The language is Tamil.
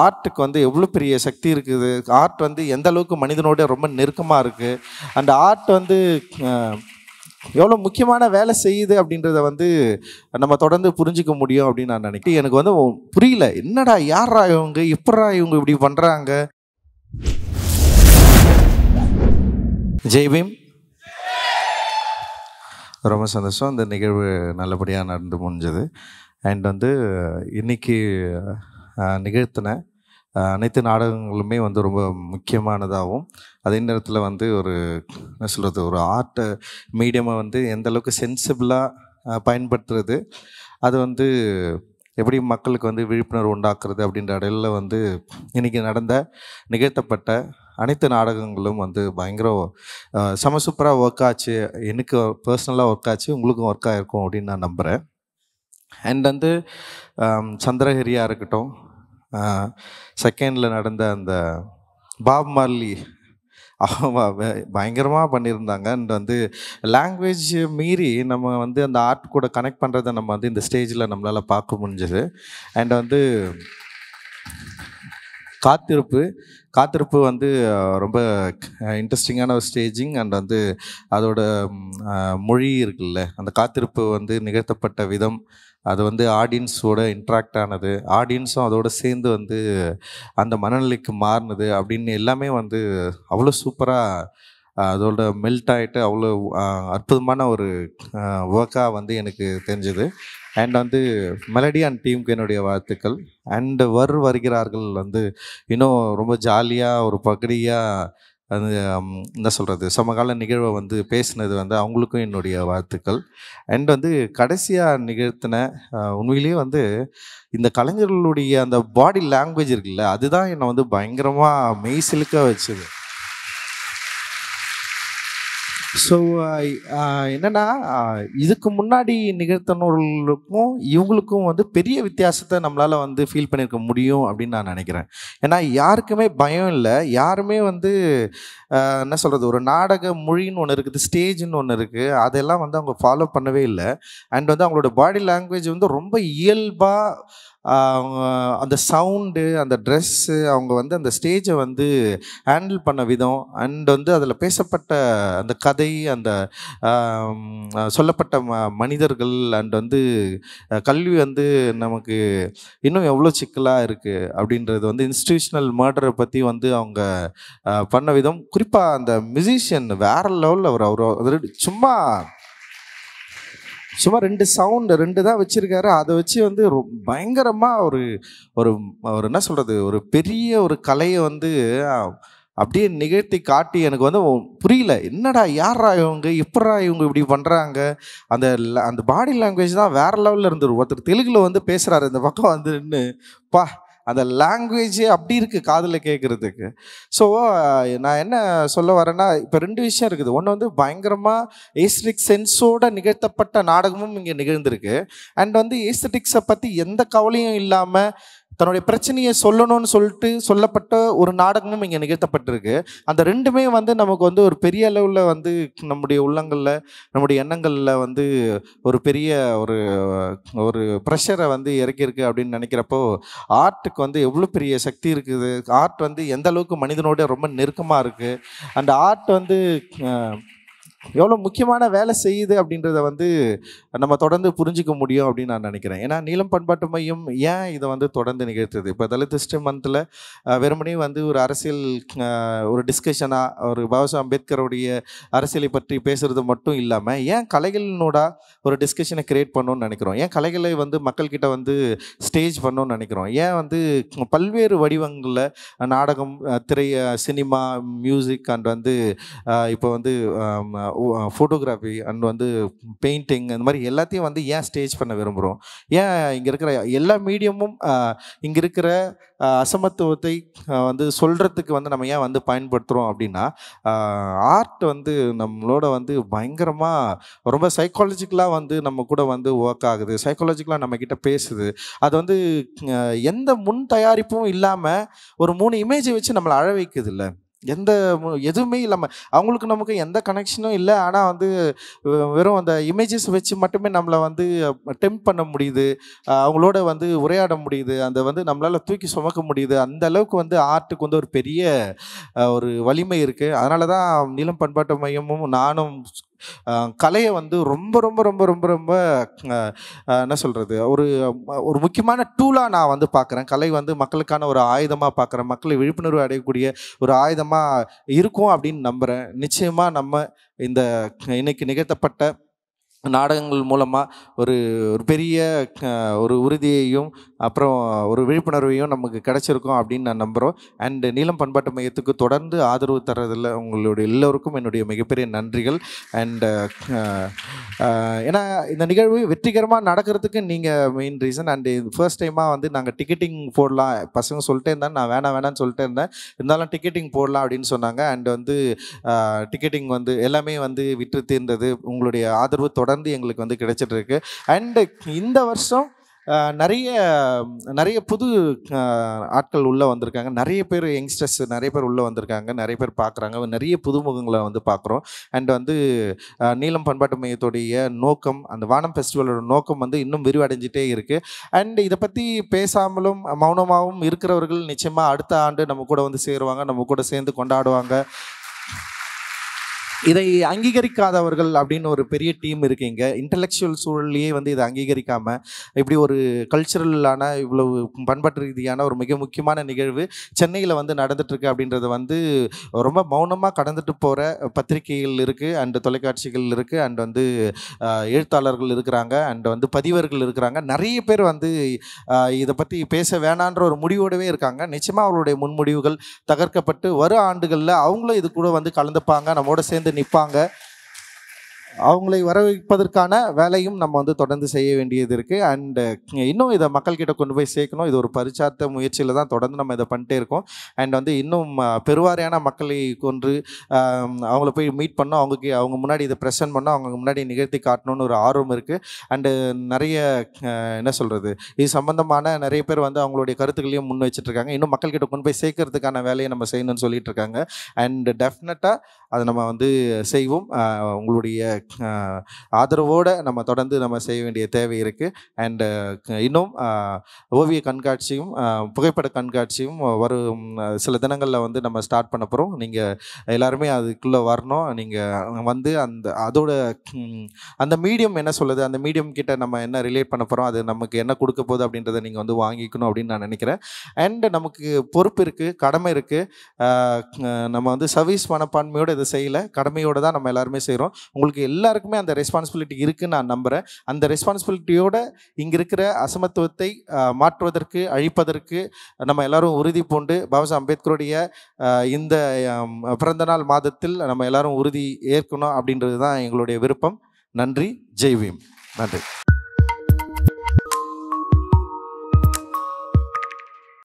ஆர்ட்டுக்கு வந்து எவ்வளோ பெரிய சக்தி இருக்குது, ஆர்ட் வந்து எந்த அளவுக்கு மனிதனோட ரொம்ப நெருக்கமாக இருக்குது, அந்த ஆர்ட் வந்து எவ்வளோ முக்கியமான வேலை செய்யுது அப்படின்றத வந்து நம்ம தொடர்ந்து புரிஞ்சிக்க முடியும் அப்படின்னு நான் நினைக்கிறேன். எனக்கு வந்து புரியல, என்னடா யாரா இவங்க, எப்படா இவங்க இப்படி பண்ணுறாங்க. ஜெய்பீம். ரொம்ப சந்தோஷம், இந்த நிகழ்வு நல்லபடியாக நடந்து முடிஞ்சது. அண்ட் வந்து இன்றைக்கி நிகழ்த்தின அனைத்து நாடகங்களுமே வந்து ரொம்ப முக்கியமானதாகவும், அதே நேரத்தில் வந்து ஒரு என்ன சொல்கிறது, ஒரு ஆர்ட் மீடியமை வந்து எந்த அளவுக்கு சென்சிபிளாக பயன்படுத்துறது, அது வந்து எப்படி மக்களுக்கு வந்து விழிப்புணர்வு உண்டாக்குறது அப்படின்ற இடையில வந்து இன்றைக்கி நிகழ்த்தப்பட்ட அனைத்து நாடகங்களும் வந்து பயங்கர செம சூப்பராக ஒர்க் ஆச்சு. எனக்கு பர்சனலாக ஒர்க் ஆச்சு, உங்களுக்கும் ஒர்க் ஆகிருக்கும் அப்படின்னு நான் நம்புகிறேன். அண்ட் வந்து சந்திரஹரியாக இருக்கட்டும், செகண்டில் நடந்த அந்த பாப் மார்லி பயங்கரமாக பண்ணியிருந்தாங்க. அண்ட் வந்து லாங்குவேஜ் மீறி நம்ம வந்து அந்த ஆர்ட் கூட கனெக்ட் பண்ணுறதை நம்ம வந்து இந்த ஸ்டேஜில் நம்மளால் பார்க்க முடிஞ்சது. அண்ட் வந்து காத்திருப்பு வந்து ரொம்ப இன்ட்ரெஸ்டிங்கான ஒரு ஸ்டேஜிங். அண்ட் வந்து அதோட மொழி இருக்குல்ல, அந்த காத்திருப்பு வந்து நிகழ்த்தப்பட்ட விதம், அது வந்து ஆடியன்ஸோட இன்ட்ராக்ட் ஆனது, ஆடியன்ஸும் அதோடு சேர்ந்து வந்து அந்த மனநிலைக்கு மாறினது அப்படின்னு எல்லாமே வந்து அவ்வளோ சூப்பராக அதோட மெல்ட் ஆகிட்டு அவ்வளோ அற்புதமான ஒரு ஒர்க்காக வந்து எனக்கு தெரிஞ்சுது. அண்ட் வந்து மெலடி அண்ட் டீமுக்கு என்னுடைய வாழ்த்துக்கள். அண்டு வருகிறார்கள் வந்து இன்னும் ரொம்ப ஜாலியாக ஒரு பகடியாக அது என்ன சொல்கிறது, சமகால நிகழ்வை வந்து பேசினது வந்து அவங்களுக்கும் என்னுடைய வாழ்த்துக்கள். அண்ட் வந்து கடைசியாக நிகழ்த்தின உண்மையிலேயே வந்து இந்த கலைஞர்களுடைய அந்த பாடி லாங்குவேஜ் இருக்குல்ல, அதுதான் என்னை வந்து பயங்கரமாக மெய்சிலுக்க வச்சுது. ஸோ என்னென்னா, இதுக்கு முன்னாடி நிகழ்த்தினவர்களுக்கும் இவங்களுக்கும் வந்து பெரிய வித்தியாசத்தை நம்மளால் வந்து ஃபீல் பண்ணியிருக்க முடியும் அப்படின்னு நான் நினைக்கிறேன். ஏன்னா யாருக்குமே பயம் இல்லை, யாருமே வந்து என்ன சொல்கிறது, ஒரு நாடக மொழின்னு ஒன்று இருக்குது, ஸ்டேஜ்னு ஒன்று இருக்குது, அதெல்லாம் வந்து அவங்க ஃபாலோ பண்ணவே இல்லை. அண்ட் வந்து அவங்களோட பாடி லாங்குவேஜ் வந்து ரொம்ப இயல்பாக அந்த சவுண்டு, அந்த ட்ரெஸ்ஸு, அவங்க வந்து அந்த ஸ்டேஜை வந்து ஹேண்டில் பண்ண விதம், அண்ட் வந்து அதில் பேசப்பட்ட அந்த கதை, அந்த சொல்லப்பட்ட மனிதர்கள், அண்ட் வந்து கல்வி வந்து நமக்கு இன்னும் எவ்வளோ சிக்கலாக இருக்குது அப்படின்றது வந்து இன்ஸ்டிடியூஷனல் மர்டரை பற்றி வந்து அவங்க பண்ண விதம், குறிப்பாக அந்த மியூசிஷியன் வேறு லெவலில் அவர் சும்மா 2 சவுண்டு 2 தான் வச்சுருக்காரு. அதை வச்சு வந்து பயங்கரமாக ஒரு ஒரு ஒரு என்ன சொல்கிறது, ஒரு பெரிய ஒரு கலையை வந்து அப்படியே நிகழ்த்தி காட்டி எனக்கு வந்து புரியல, என்னடா யாரா இவங்க, எப்படா இவங்க இப்படி பண்ணுறாங்க. அந்த பாடி லாங்குவேஜ் தான் வேறு லெவலில் இருந்துரு. ஒருத்தர் தெலுங்கில் வந்து பேசுகிறாரு, இந்த பக்கம் வந்து நின்று அந்த லாங்குவேஜே அப்படி இருக்குது காதில் கேட்குறதுக்கு. ஸோ நான் என்ன சொல்ல வரேன்னா, இப்போ 2 விஷயம் இருக்குது. ஒன்று வந்து பயங்கரமாக ஏஸ்தட்டிக் சென்ஸோடு நிகழ்த்தப்பட்ட நாடகமும் இங்கே நிகழ்ந்திருக்கு. அண்ட் வந்து ஏஸ்தட்டிக்ஸை பற்றி எந்த கவலையும் இல்லாமல் தன்னுடைய பிரச்சனையை சொல்லணும்னு சொல்லிட்டு சொல்லப்பட்ட ஒரு நாடகமும் இங்கே நிகழ்த்தப்பட்டிருக்கு. அந்த 2மே வந்து நமக்கு வந்து ஒரு பெரிய அளவில் வந்து நம்முடைய உள்ளங்களில், நம்முடைய எண்ணங்களில் வந்து ஒரு பெரிய ஒரு ஒரு ப்ரெஷரை வந்து இறக்கியிருக்கு அப்படின்னு நினைக்கிறப்போ, ஆர்ட்டுக்கு வந்து எவ்வளோ பெரிய சக்தி இருக்குது, ஆர்ட் வந்து எந்த அளவுக்கு மனிதனோட ரொம்ப நெருக்கமாக இருக்குது, அந்த ஆர்ட் வந்து எவ்வளோ முக்கியமான வேலை செய்யுது அப்படின்றத வந்து நம்ம தொடர்ந்து புரிஞ்சிக்க முடியும் அப்படின்னு நான் நினைக்கிறேன். ஏன்னா நீலம் பண்பாட்டு மையம் ஏன் இதை வந்து தொடர்ந்து நிகழ்த்துது, இப்போ தலித் ஹிஸ்டரி மந்தில் வெறுமனே வந்து ஒரு அரசியல் ஒரு டிஸ்கஷனாக ஒரு பாபா அம்பேத்கருடைய அரசியலை பற்றி பேசுகிறது மட்டும் இல்லாமல், ஏன் கலைகளினோட ஒரு டிஸ்கஷனை க்ரியேட் பண்ணணும்னு நினைக்கிறோம், ஏன் கலைகளை வந்து மக்கள்கிட்ட வந்து ஸ்டேஜ் பண்ணணும்னு நினைக்கிறோம், ஏன் வந்து பல்வேறு வடிவங்களில் நாடகம், திரை, சினிமா, மியூசிக், அண்ட் வந்து இப்போ வந்து ஃபோட்டோகிராஃபி, அண்ட் வந்து பெயிண்டிங், அந்த மாதிரி எல்லாத்தையும் வந்து ஏன் ஸ்டேஜ் பண்ண விரும்புகிறோம், ஏன் இங்கே இருக்கிற எல்லா மீடியமும் இங்கே இருக்கிற அசமத்துவத்தை வந்து சொல்கிறதுக்கு வந்து நம்ம ஏன் வந்து பயன்படுத்துகிறோம் அப்படின்னா, ஆர்ட் வந்து நம்மளோட வந்து பயங்கரமாக ரொம்ப சைக்காலஜிக்கலாக வந்து நம்ம கூட வந்து ஒர்க் ஆகுது, சைக்காலஜிக்கலாக நம்மக்கிட்ட பேசுது. அது வந்து எந்த முன் தயாரிப்பும் இல்லாமல் ஒரு 3 இமேஜை வச்சு நம்மளை அழ வைக்குது இல்லை. எதுவுமே இல்லாமல் அவங்களுக்கு நமக்கு எந்த கனெக்ஷனும் இல்லை. ஆனால் வந்து வெறும் அந்த இமேஜஸ் வச்சு மட்டுமே நம்மளை வந்து டெம்ப் பண்ண முடியுது, அவங்களோட வந்து உரையாட முடியுது, அந்த வந்து நம்மளால் தூக்கி சுமக்க முடியுது. அந்த அளவுக்கு வந்து ஆர்ட்டுக்கு வந்து ஒரு பெரிய ஒரு வலிமை இருக்குது. அதனால தான் நீலம் பண்பாட்டு மையமும் நானும் கலையை வந்து ரொம்ப ரொம்ப ரொம்ப ரொம்ப ரொம்ப என்ன சொல்கிறது, ஒரு ஒரு முக்கியமான டூலாக நான் வந்து பார்க்குறேன். கலை வந்து மக்களுக்கான ஒரு ஆயுதமாக பார்க்குறேன். மக்களை விழிப்புணர்வு அடையக்கூடிய ஒரு ஆயுதமாக இருக்கும் அப்படின்னு நம்புகிறேன். நிச்சயமாக நம்ம இந்த இன்னைக்கு நிகழ்த்தப்பட்ட நாடகங்கள் மூலமாக ஒரு ஒரு பெரிய ஒரு உறுதியையும் அப்புறம் ஒரு விழிப்புணர்வையும் நமக்கு கிடைச்சிருக்கும் அப்படின்னு நான் நம்புகிறோம். அண்டு நீலம் பண்பாட்டு மையத்துக்கு தொடர்ந்து ஆதரவு தர்றதில் உங்களுடைய எல்லோருக்கும் என்னுடைய மிகப்பெரிய நன்றிகள். அண்டு ஏன்னா இந்த நிகழ்வு வெற்றிகரமாக நடக்கிறதுக்கு நீங்கள் மெயின் ரீசன். அண்டு ஃபர்ஸ்ட் டைமாக வந்து நாங்கள் டிக்கெட்டிங் போடலாம், பசங்க சொல்லிட்டே இருந்தால் நான் வேணான்னு சொல்லிட்டே இருந்தேன், இருந்தாலும் டிக்கெட்டிங் போடலாம் அப்படின்னு சொன்னாங்க. அண்டு வந்து டிக்கெட்டிங் வந்து எல்லாமே வந்து விற்று தீர்ந்தது. உங்களுடைய ஆதரவு தொடர்ந்து எங்களுக்கு வந்து கிடைச்சிட்ருக்கு. அண்டு இந்த வருஷம் நிறைய நிறைய புது ஆட்கள் உள்ளே வந்திருக்காங்க. நிறைய பேர் யங்ஸ்டர்ஸ் நிறைய பேர் உள்ளே வந்திருக்காங்க. நிறைய பேர் பார்க்குறாங்க. நிறைய புதுமுகங்களை வந்து பார்க்குறோம். அண்ட் வந்து நீலம் பண்பாட்டு மையத்துடைய நோக்கம், அந்த வானம் ஃபெஸ்டிவலோட நோக்கம் வந்து இன்னும் விரிவடைஞ்சிட்டே இருக்குது. அண்ட் இதை பற்றி பேசாமலும் மௌனமாகவும் இருக்கிறவர்கள் நிச்சயமாக அடுத்த ஆண்டு நம்ம கூட வந்து சேருவாங்க, நம்ம கூட சேர்ந்து கொண்டாடுவாங்க. இதை அங்கீகரிக்காதவர்கள் அப்படின்னு ஒரு பெரிய டீம் இருக்கீங்க. இன்டலெக்சுவல் சூழல்லையே வந்து இதை அங்கீகரிக்காமல் இப்படி ஒரு கல்ச்சுரலான இவ்வளவு பண்பாட்டு ரீதியான ஒரு மிக முக்கியமான நிகழ்வு சென்னையில் வந்து நடந்துட்டுருக்கு அப்படின்றது வந்து ரொம்ப மௌனமாக கடந்துட்டு போகிற பத்திரிகைகள் இருக்குது, அண்டு தொலைக்காட்சிகள் இருக்குது, அண்ட் வந்து எழுத்தாளர்கள் இருக்கிறாங்க, அண்ட் வந்து பதிவர்கள் இருக்கிறாங்க. நிறைய பேர் வந்து இதை பற்றி பேச வேணான்ற ஒரு முடிவோடவே இருக்காங்க. நிச்சயமாக அவர்களுடைய முன்முடிவுகள் தகர்க்கப்பட்டு வரும் ஆண்டுகளில் அவங்களும் இது கூட வந்து கலந்துப்பாங்க, நம்மோட சேர்ந்து நிற்பாங்க. அவங்களை வரவைப்பதற்கான வேலையும் நம்ம வந்து தொடர்ந்து செய்ய வேண்டியது இருக்குது. அண்டு இன்னும் இதை மக்கள்கிட்ட கொண்டு போய் சேர்க்கணும். இது ஒரு பரிச்சார்த்த முயற்சியில் தான் தொடர்ந்து நம்ம இதை பண்ணிட்டே இருக்கோம். அண்ட் வந்து இன்னும் பெருவாரியான மக்களை கொன்று அவங்கள போய் மீட் பண்ணோம், அவங்க முன்னாடி இதை ப்ரெசென்ட் பண்ணோம், அவங்க முன்னாடி நிகழ்த்தி காட்டணும்னு ஒரு ஆர்வம் இருக்குது. அண்டு நிறைய என்ன சொல்கிறது, இது சம்மந்தமான நிறைய பேர் வந்து அவங்களுடைய கருத்துக்களையும் முன் வச்சுட்ருக்காங்க. இன்னும் மக்கள்கிட்ட கொண்டு போய் சேர்க்கறதுக்கான வேலையை நம்ம செய்யணும்னு சொல்லிட்டு இருக்காங்க. அண்டு டெஃபினட்டாக அதை நம்ம வந்து செய்வோம். உங்களுடைய ஆதரவோடு நம்ம தொடர்ந்து நம்ம செய்ய வேண்டிய தேவை இருக்குது. அண்டு இன்னும் ஓவிய கண்காட்சியும் புகைப்பட கண்காட்சியும் வரும் சில தினங்களில் வந்து நம்ம ஸ்டார்ட் பண்ண போகிறோம். நீங்கள் எல்லாருமே அதுக்குள்ளே வரணும். நீங்கள் வந்து அதோட அந்த மீடியம் என்ன சொல்லுது, அந்த மீடியம் கிட்ட நம்ம என்ன ரிலேட் பண்ண போகிறோம், அது நமக்கு என்ன கொடுக்க போகுது அப்படின்றத நீங்கள் வந்து வாங்கிக்கணும் அப்படின்னு நான் நினைக்கிறேன். அண்டு நமக்கு பொறுப்பு இருக்குது, கடமை இருக்குது. நம்ம வந்து சர்வீஸ் மனப்பான்மையோடு இதை செய்யலை, கடமையோடு தான் நம்ம எல்லாருமே செய்கிறோம். உங்களுக்கு எல்லாருக்குமே அந்த ரெஸ்பான்சிபிலிட்டி இருக்குன்னு நான் நம்புகிறேன். அந்த ரெஸ்பான்சிபிலிட்டியோடு இங்கே இருக்கிற அசமத்துவத்தை மாற்றுவதற்கு, அழிப்பதற்கு நம்ம எல்லாரும் உறுதி பூண்டு பாபா அம்பேத்கருடைய இந்த பிறந்தநாள் மாதத்தில் நம்ம எல்லாரும் உறுதி ஏற்கணும் அப்படின்றது தான் எங்களுடைய விருப்பம். நன்றி. ஜெய் பீம். நன்றி.